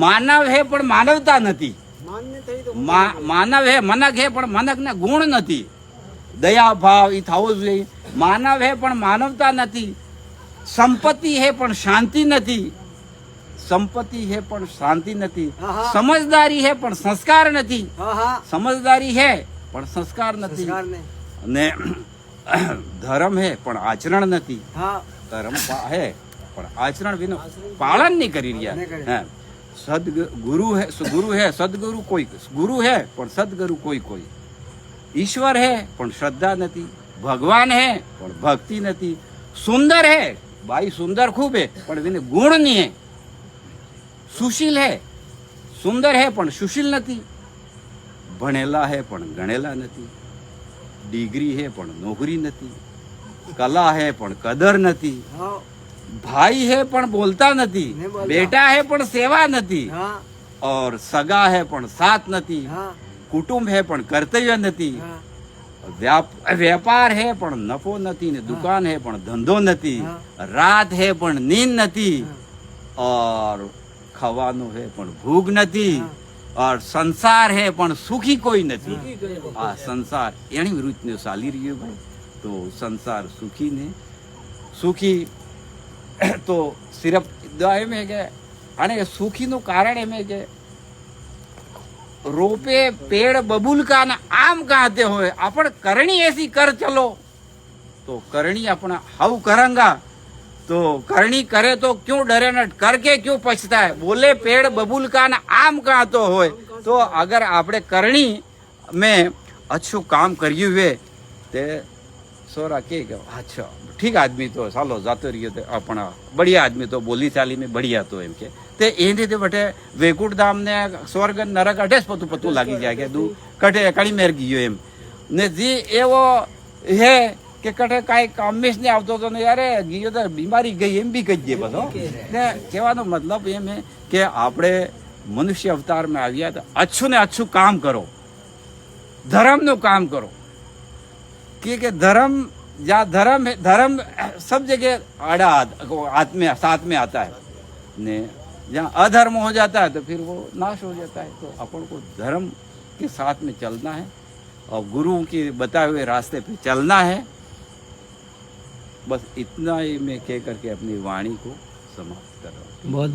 માનવ હે પણ માનવતા નથી, માનવ હે મનક હે પણ મનકને ગુણ નથી, દયા ભાવ એ થવો જોઈએ. માનવ હે પણ માનવતા નથી, સંપત્તિ હે પણ શાંતિ નથી, સંપત્તિ હે પણ શાંતિ નથી, સમજદારી હે પણ સંસ્કાર નથી, સમજદારી હે પણ સંસ્કાર નથી, અને ધર્મ હે પણ આચરણ નથી, ધર્મ હે પણ આચરણ વિના પાલન નહીં કરી રહ્યા. સદગુરુ હે સદગુરુ કોઈ, ગુરુ હે પણ સદગુરુ કોઈ કોઈ, ઈશ્વર હે પણ શ્રદ્ધા નથી, ભગવાન હે પણ ભક્તિ નથી, સુંદર હે ભાઈ સુંદર ખૂબ હે પણ વિને ગુણ નહીં હે, સુશીલ હે સુંદર હે પણ સુશીલ નથી, ભણેલા હે પણ ગણેલા નથી, ડિગ્રી હે પણ નોકરી નથી, કલા હે પણ કદર નથી, ભાઈ હે પણ બોલતા નથી, બેટા હે પણ સેવા નથી, और સગા હે પણ સાથ નથી, કુટુંબ હે પણ કર્તવ્ય નથી, વેપાર હે પણ નફો નથી, ને દુકાન હે પણ ધંધો નથી, રાત હે પણ નીંદ નથી, और ખાવાનું હે પણ ભૂખ નથી, और સંસાર હે પણ સુખી કોઈ નથી. આ સંસાર એની રીતનું ચાલી રહ્યું ભાઈ. તો સંસાર સુખી ને સુખી તો સિર્ફ એમ હે કે, અને સુખીનું કારણ એમ હે કે रोपे पेड़ बबूल का ना आम कहते हुए अपन करनी ऐसी कर चलो, तो करनी अपना हाउ करेंगा, तो करनी करे तो क्यों डरे न, करके क्यों पछता है. बोले पेड़ बबूल का ना आम कहते हुए, तो अगर आपने करनी में अच्छो काम करिए हुए ते सोरा के अच्छा ठीक आदमी तो सालो जाते रहिए, तो अपना बढ़िया आदमी तो बोली चाली में बढ़िया तो एम के ते एने ते बटे वेकुट धाम ने स्वर्ग नरक अठेस पतु पतु लागी जाए के दू कटे कड़ी मेर गयो एम ने जी एवो है के कटे काई कामिस ने आवतो तो ने यारे गयो तो बीमारी गई एम भी कही दे बस. ने कहेवानो मतलब एम है के आपणे मनुष्य अवतार में आव्या तो अच्छू ने अच्छू काम करो, धर्म नो काम करो, कि धर्म या धर्म है, धर्म सब जगह आड़ा हाथ में साथ में आता है, ने जहाँ अधर्म हो जाता है तो फिर वो नाश हो जाता है. तो अपन को धर्म के साथ में चलना है और गुरुओं के बताए हुए रास्ते पे चलना है. बस इतना ही मैं कह करके अपनी वाणी को समाप्त कर रहा हूँ. बहुत